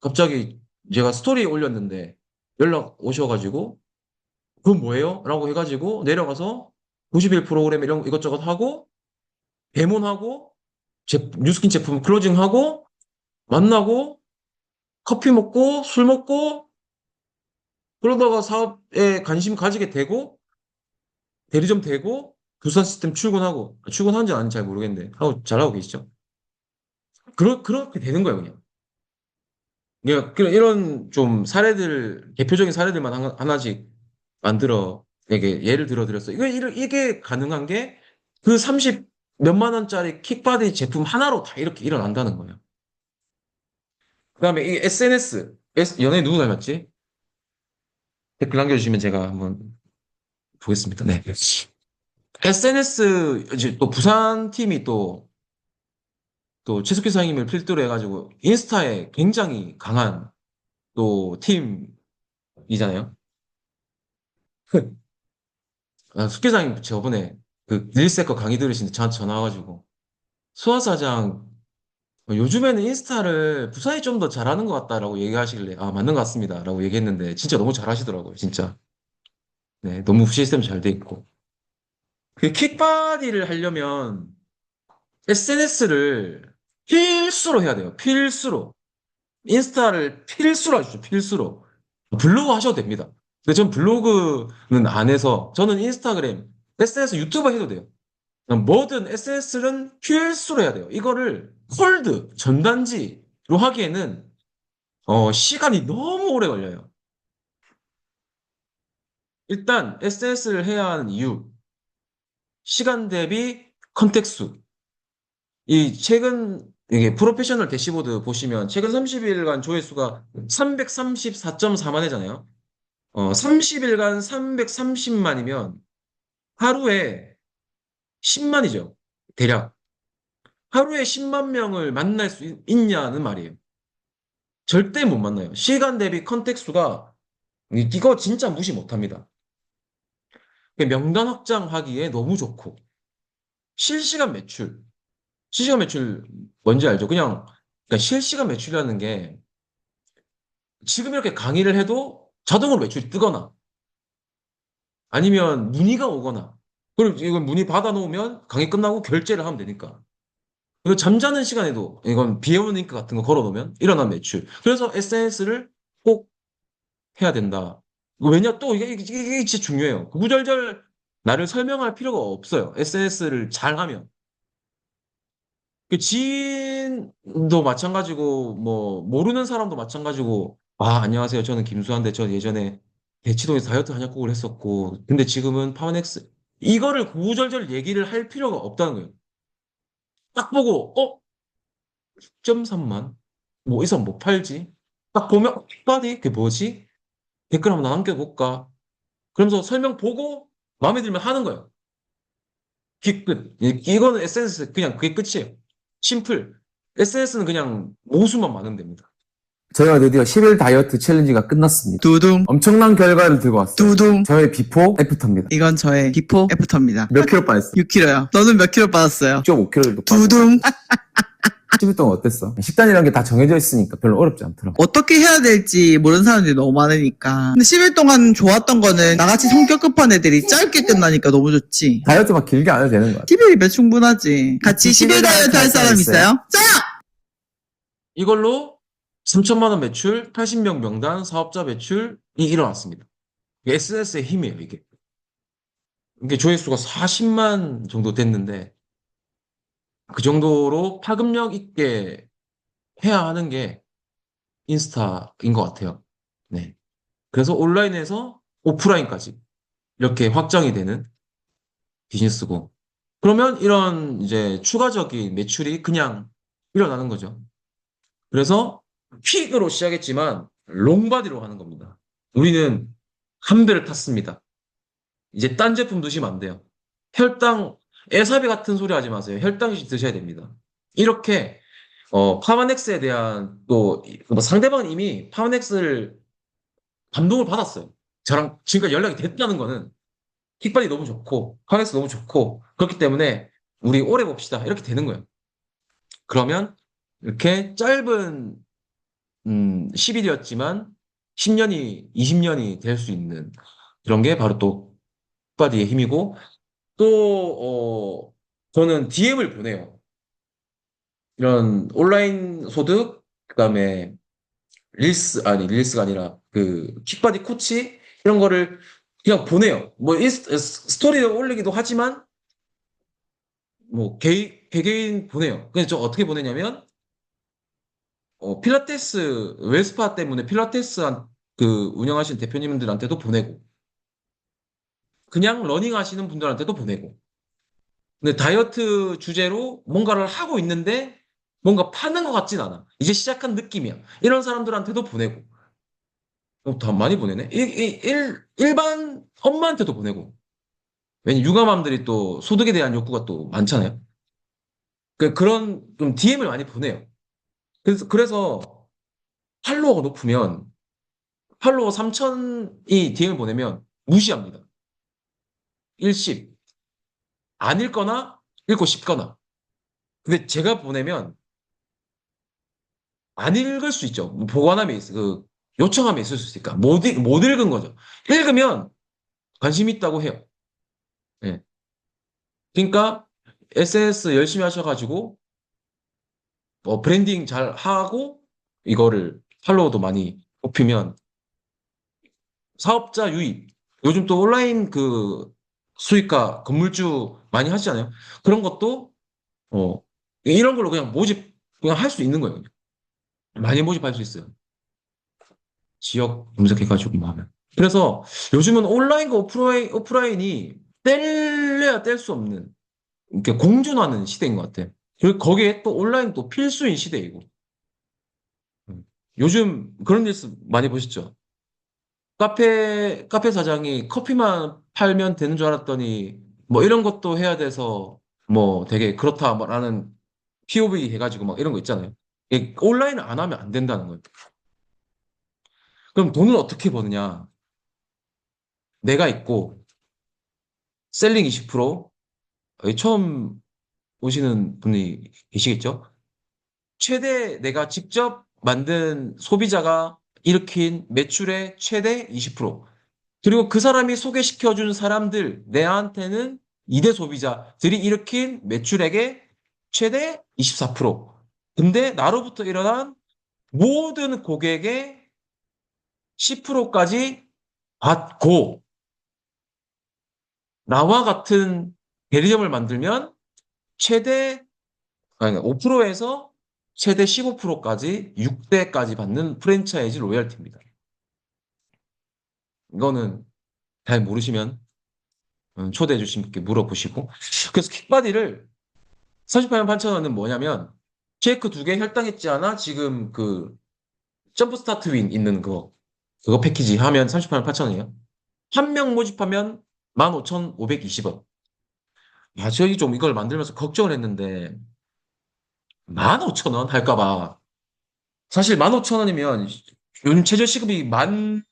갑자기 제가 스토리에 올렸는데 연락 오셔가지고 그건 뭐예요? 라고 해가지고 내려가서 91 프로그램 이런 이것저것 하고 배문하고 뉴스킨 제품 클로징하고 만나고 커피 먹고 술 먹고 그러다가 사업에 관심 가지게 되고 대리점 되고 부산 시스템 출근하고 출근한지 아닌지 잘 모르겠는데 하고 잘하고 계시죠? 그렇게 되는 거예요 그냥. 그냥 이런 좀 사례들 대표적인 사례들만 하나씩 만들어 이게 예를 들어 드렸어요. 이게 가능한 게 그 30 몇만 원짜리 킥바디 제품 하나로 다 이렇게 일어난다는 거예요. 그다음에 이 SNS 연예인 누구 닮았지? 댓글 남겨주시면 제가 한번 보겠습니다. 네. SNS 이제 또 부산 팀이 또 최석희 사장님을 필두로 해가지고 인스타에 굉장히 강한 또 팀이잖아요. 숙희 사장님 저번에 그 릴세커 강의 들으시는데 저한테 전화 와가지고 수아 사장 요즘에는 인스타를 부산이 좀 더 잘하는 것 같다라고 얘기하시길래 아 맞는 것 같습니다라고 얘기했는데 진짜 너무 잘하시더라고요 진짜. 네 너무 시스템 잘 돼 있고 그 킥바디를 하려면 SNS를 필수로 해야 돼요. 필수로. 인스타를 필수로 하십시오. 필수로. 블로그 하셔도 됩니다. 근데 전 블로그는 안 해서 저는 인스타그램, SNS, 유튜브 해도 돼요. 뭐든 SNS는 필수로 해야 돼요. 이거를 콜드, 전단지로 하기에는 시간이 너무 오래 걸려요. 일단 SNS를 해야 하는 이유, 시간 대비 컨택수. 이게 프로페셔널 대시보드 보시면 최근 30일간 조회수가 334.4만 회잖아요. 30일간 330만이면 하루에 10만이죠. 대략. 하루에 10만 명을 만날 수 있냐는 말이에요. 절대 못 만나요. 시간 대비 컨택수가 이거 진짜 무시 못 합니다. 명단 확장하기에 너무 좋고 실시간 매출. 실시간 매출 뭔지 알죠? 그러니까 실시간 매출이라는 게 지금 이렇게 강의를 해도 자동으로 매출이 뜨거나 아니면 문의가 오거나 그리고 이건 문의 받아놓으면 강의 끝나고 결제를 하면 되니까 그리고 잠자는 시간에도 이건 비에오는 링크 같은 거 걸어놓으면 일어난 매출 그래서 SNS를 꼭 해야 된다. 왜냐 또 이게 진짜 중요해요. 구구절절 나를 설명할 필요가 없어요. SNS를 잘하면 그 지인도 마찬가지고 뭐 모르는 사람도 마찬가지고 아 안녕하세요 저는 김수환인데 저 예전에 대치동에서 다이어트 한약국을 했었고 근데 지금은 파워넥스 이거를 구구절절 얘기를 할 필요가 없다는 거예요. 딱 보고 6.3만 뭐 이 사람 못 팔지 딱 보면 킥바디 그게 뭐지 댓글 한번 남겨볼까 그러면서 설명 보고 마음에 들면 하는 거예요. 끝. 이거는 SNS 그냥 그게 끝이에요. 심플. SNS는 그냥 모수만 많으면 됩니다. 저희가 드디어 10일 다이어트 챌린지가 끝났습니다. 두둥 엄청난 결과를 들고 왔어요. 두둥 저의 비포 애프터입니다. 이건 저의 비포 애프터입니다. 몇 킬로 빠졌어? 6kg요. 너는 몇 킬로 빠졌어요? 6.5kg 정도 빠졌어. 두둥 10일 동안 어땠어? 식단이라는 게 다 정해져 있으니까 별로 어렵지 않더라고. 어떻게 해야 될지 모르는 사람들이 너무 많으니까. 근데 10일 동안 좋았던 거는 나같이 성격 급한 애들이 짧게 끝나니까 너무 좋지. 다이어트 막 길게 안 해도 되는 거야. 10일이면 충분하지. 같이 10일 다이어트 할 사람 있어요? 짜요! 이걸로 3천만 원 매출, 80명 명단, 사업자 매출이 일어났습니다. SNS의 힘이에요, 이게. 이게 조회수가 40만 정도 됐는데, 그 정도로 파급력 있게 해야 하는 게 인스타인 것 같아요. 네. 그래서 온라인에서 오프라인까지 이렇게 확장이 되는 비즈니스고, 그러면 이런 이제 추가적인 매출이 그냥 일어나는 거죠. 그래서 퀵으로 시작했지만 롱바디로 가는 겁니다. 우리는 한 배를 탔습니다. 이제 딴 제품 드시면 안 돼요. 혈당, 에사비 같은 소리 하지 마세요. 혈당식 드셔야 됩니다. 이렇게 파마넥스에 대한 뭐 상대방은 이미 파마넥스를 감동을 받았어요. 저랑 지금까지 연락이 됐다는 거는 킥바디 너무 좋고 파마넥스 너무 좋고 그렇기 때문에 우리 오래 봅시다. 이렇게 되는 거예요. 그러면 이렇게 짧은 10일이었지만 10년이 20년이 될 수 있는 그런 게 바로 또 킥바디의 힘이고 또 저는 DM을 보내요. 이런 온라인 소득 그다음에 릴스가 아니라 그 킥바디 코치 이런 거를 그냥 보내요. 뭐 스토리에 올리기도 하지만 뭐 개개인 보내요. 그래서 저 어떻게 보내냐면 필라테스 웰스파 때문에 필라테스 그 운영하시는 대표님들한테도 보내고 그냥 러닝 하시는 분들한테도 보내고 근데 다이어트 주제로 뭔가를 하고 있는데 뭔가 파는 것 같진 않아. 이제 시작한 느낌이야. 이런 사람들한테도 보내고 다 많이 보내네. 일반 엄마한테도 보내고 왜냐 육아맘들이 또 소득에 대한 욕구가 또 많잖아요. 그런 좀 DM을 많이 보내요. 그래서 팔로워가 높으면 팔로워 3천이 DM을 보내면 무시합니다. 일십. 안 읽거나 읽고 싶거나. 근데 제가 보내면 안 읽을 수 있죠. 뭐 보관함에 요청함에 있을 수 있으니까. 못 읽은 거죠. 읽으면 관심 있다고 해요. 예. 그러니까 SNS 열심히 하셔가지고 브랜딩 잘 하고 이거를 팔로워도 많이 높이면 사업자 유입. 요즘 또 온라인 그 수익화 건물주 많이 하시잖아요. 그런 것도 어 이런 걸로 그냥 모집 그냥 할 수 있는 거예요. 많이 모집할 수 있어요. 지역 검색해가지고 뭐 하면. 그래서 요즘은 온라인과 오프라인이 뗄래야 뗄 수 없는 이렇게 공존하는 시대인 것 같아요. 그리고 거기에 또 온라인 또 필수인 시대이고. 요즘 그런 뉴스 많이 보시죠? 카페 사장이 커피만 팔면 되는 줄 알았더니 뭐 이런 것도 해야 돼서 뭐 되게 그렇다라는 POV 해가지고 막 이런 거 있잖아요. 온라인을 안 하면 안 된다는 거예요. 그럼 돈을 어떻게 버느냐? 내가 있고 셀링 20% 여기 처음 오시는 분이 계시겠죠? 최대 내가 직접 만든 소비자가 일으킨 매출의 최대 20%. 그리고 그 사람이 소개시켜준 사람들, 내한테는 2대 소비자들이 일으킨 매출액의 최대 24%. 근데 나로부터 일어난 모든 고객의 10%까지 받고 나와 같은 대리점을 만들면 아니, 5%에서 최대 15%까지 6대까지 받는 프랜차이즈 로열티입니다. 이거는 잘 모르시면 초대해 주신 분께 물어보시고. 그래서 킥바디를 38만 8천 원은 뭐냐면 쉐이크 2개 혈당했지 않아? 지금 그 점프 스타트 윈 있는 그거 패키지 하면 38만 8천 원이에요. 한 명 모집하면 15,520원. 야, 저희 좀 이걸 만들면서 걱정을 했는데 15,000원 할까봐. 사실 15,000원이면 요즘 최저 시급이 만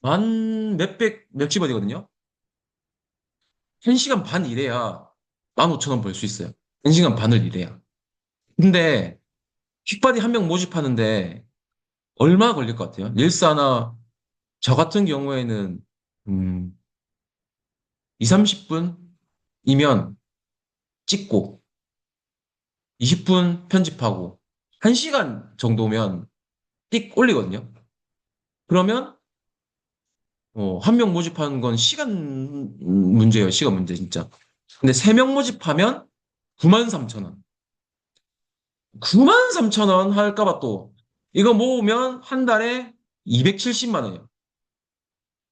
몇십 원이거든요. 1시간 반 일해야 15,000원 벌 수 있어요. 1시간 반을 일해야. 근데 킥바디 한 명 모집하는데 얼마 걸릴 것 같아요? 릴스 하나 저 같은 경우에는 2, 30분이면 찍고 20분 편집하고 1시간 정도면 띡 올리거든요. 그러면 한 명 모집하는 건 시간 문제예요. 시간 문제 진짜. 근데 3명 모집하면 93,000원. 93,000원 할까봐 또 이거 모으면 한 달에 270만 원이에요.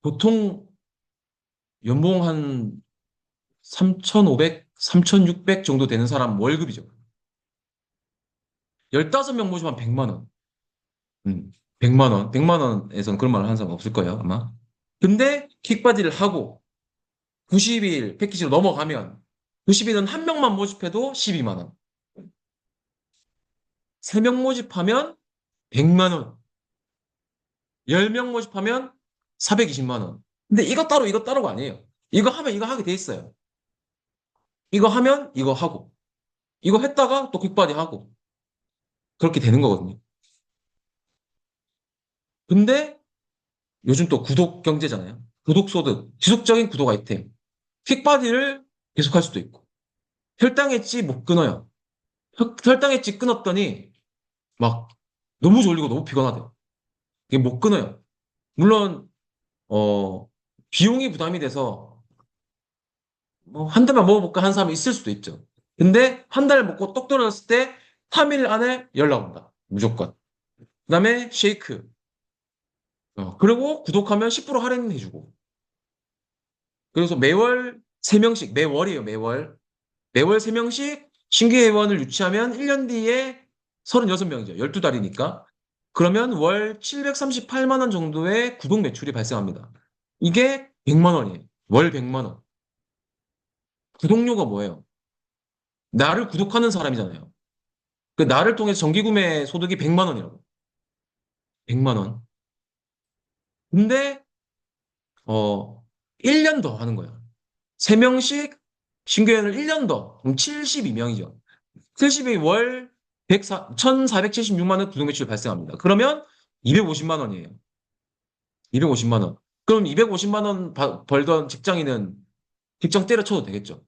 보통 연봉 한 3,500, 3,600 정도 되는 사람 월급이죠. 15명 모시면 100만 원. 100만 원. 100만 원에선 그런 말 하는 사람 없을 거예요, 아마. 근데 킥바디를 하고 90일 패키지로 넘어가면 90일은 한 명만 모집해도 12만 원. 3명 모집하면 100만 원. 10명 모집하면 420만 원. 근데 이거 따로 이거 따로가 아니에요. 이거 하면 이거 하게 돼 있어요. 이거 하면 이거 하고 이거 했다가 또 퀵바디 하고 그렇게 되는 거거든요. 근데 요즘 또 구독 경제잖아요. 구독 소득, 지속적인 구독 아이템. 퀵바디를 계속할 수도 있고 혈당 엣지 못 끊어요. 혈당 엣지 끊었더니 막 너무 졸리고 너무 피곤하대요. 이게 못 끊어요. 물론 비용이 부담이 돼서 뭐 한 달만 먹어볼까 하는 사람이 있을 수도 있죠. 근데 한 달 먹고 똑 떨어졌을 때 3일 안에 연락 온다. 무조건. 그다음에 쉐이크. 그리고 구독하면 10% 할인해주고. 그래서 매월 3명씩, 매월이에요, 매월. 매월 3명씩 신규 회원을 유치하면 1년 뒤에 36명이죠. 12달이니까. 그러면 월 738만 원 정도의 구독 매출이 발생합니다. 이게 100만 원이에요. 월 100만 원. 구독료가 뭐예요? 나를 구독하는 사람이잖아요. 그 나를 통해서 정기구매 소득이 100만 원이라고. 100만 원. 근데 1년 더 하는 거예요. 3명씩 신규회원을 1년 더. 그럼 72명이죠. 70이 월 1,476만 원 구독 매출이 발생합니다. 그러면 250만 원이에요. 250만 원. 그럼 250만 원 벌던 직장인은 직장 때려쳐도 되겠죠.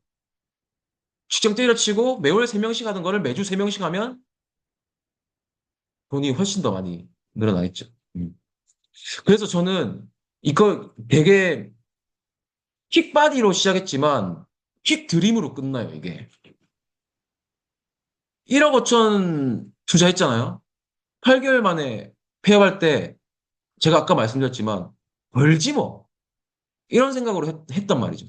직장 때려치고 매월 3명씩 하는 거를 매주 3명씩 하면 돈이 훨씬 더 많이 늘어나겠죠. 그래서 저는 이거 되게 킥바디로 시작했지만 킥드림으로 끝나요, 이게. 1억 5천 투자했잖아요. 8개월 만에 폐업할 때 제가 아까 말씀드렸지만 벌지 뭐. 이런 생각으로 했단 말이죠.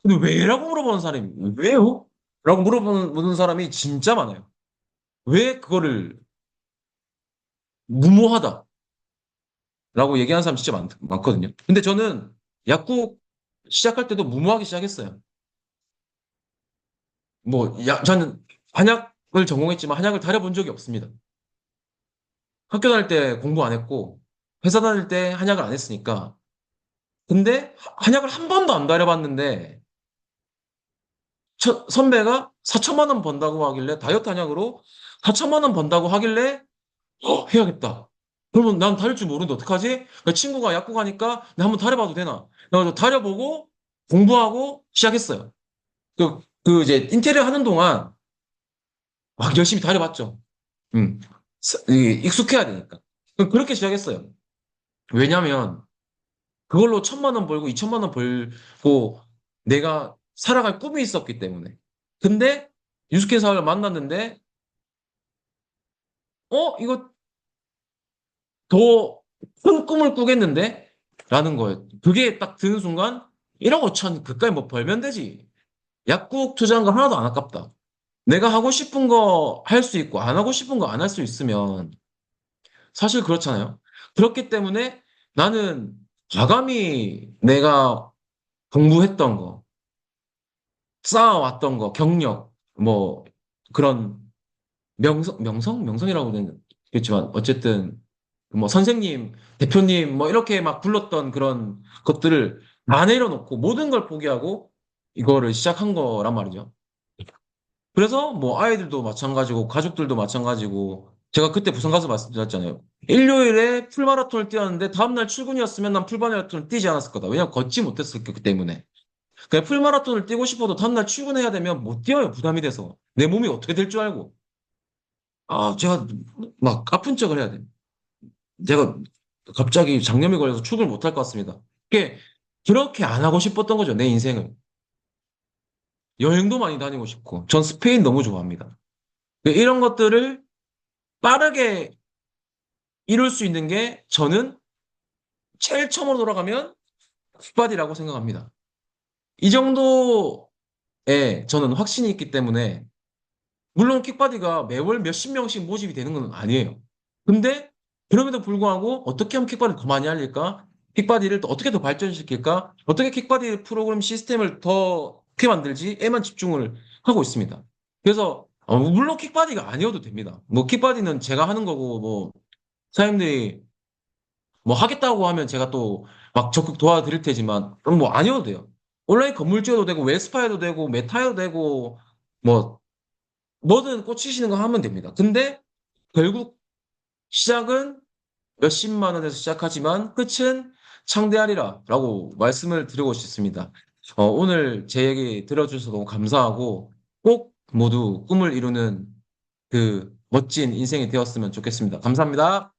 근데 왜라고 물어보는 사람이 왜요? 라고 물어보는 사람이 진짜 많아요. 왜 그거를 무모하다 라고 얘기하는 사람 진짜 많거든요. 근데 저는 약국 시작할 때도 무모하게 시작했어요. 저는 한약을 전공했지만 한약을 다려본 적이 없습니다. 학교 다닐 때 공부 안 했고 회사 다닐 때 한약을 안 했으니까. 근데 한약을 한 번도 안 다려봤는데 선배가 4천만 원 번다고 하길래 다이어트 한약으로 4천만 원 번다고 하길래 해야겠다. 그러면 난 다릴 줄 모르는데 어떡하지? 그 친구가 약국 가니까 내가 한번 다려봐도 되나? 그래서 다려보고 공부하고 시작했어요. 이제 인테리어 하는 동안 막 열심히 다려봤죠. 음. 익숙해야 되니까. 그렇게 시작했어요. 왜냐면 그걸로 1,000만 원 벌고 2천만 원 벌고 내가 살아갈 꿈이 있었기 때문에. 근데 유스케 사업을 만났는데 이거 더 큰 꿈을 꾸겠는데? 라는 거예요. 그게 딱 드는 순간 1억 5천 그까이 뭐 벌면 되지. 약국 투자한 거 하나도 안 아깝다. 내가 하고 싶은 거 할 수 있고 안 하고 싶은 거 안 할 수 있으면 사실 그렇잖아요. 그렇기 때문에 나는 과감히 내가 공부했던 거, 쌓아왔던 거, 경력, 뭐 그런 명성이라고 되겠지만 어쨌든 뭐 선생님, 대표님 뭐 이렇게 막 불렀던 그런 것들을 다 내려놓고 모든 걸 포기하고 이거를 시작한 거란 말이죠. 그래서 뭐 아이들도 마찬가지고 가족들도 마찬가지고 제가 그때 부산 가서 말씀드렸잖아요. 일요일에 풀마라톤을 뛰었는데 다음날 출근이었으면 난 풀마라톤을 뛰지 않았을 거다. 왜냐면 걷지 못했었기 때문에. 그냥 풀마라톤을 뛰고 싶어도 다음날 출근해야 되면 못 뛰어요. 부담이 돼서. 내 몸이 어떻게 될 줄 알고. 제가 막 아픈 척을 해야 돼. 제가 갑자기 장염이 걸려서 출근을 못 할 것 같습니다. 그렇게 안 하고 싶었던 거죠. 내 인생을. 여행도 많이 다니고 싶고. 전 스페인 너무 좋아합니다. 이런 것들을 빠르게 이룰 수 있는 게 저는 제일 처음으로 돌아가면 굿바디라고 생각합니다. 이 정도 저는 확신이 있기 때문에 물론 킥바디가 매월 몇십 명씩 모집이 되는 건 아니에요. 근데 그럼에도 불구하고 어떻게 하면 킥바디를 더 많이 알릴까? 킥바디를 또 어떻게 더 발전시킬까? 어떻게 킥바디 프로그램 시스템을 더 어떻게 만들지?에만 집중을 하고 있습니다. 그래서 물론 킥바디가 아니어도 됩니다. 뭐 킥바디는 제가 하는 거고 뭐 사장님들이 뭐 하겠다고 하면 제가 또 막 적극 도와드릴 테지만 뭐 아니어도 돼요. 온라인 건물주여도 되고 웨스파에도 되고 메타에도 되고 뭐 뭐든 꽂히시는 거 하면 됩니다. 근데 결국 시작은 몇십만 원에서 시작하지만 끝은 창대하리라 라고 말씀을 드리고 싶습니다. 오늘 제 얘기 들어주셔서 너무 감사하고 꼭 모두 꿈을 이루는 그 멋진 인생이 되었으면 좋겠습니다. 감사합니다.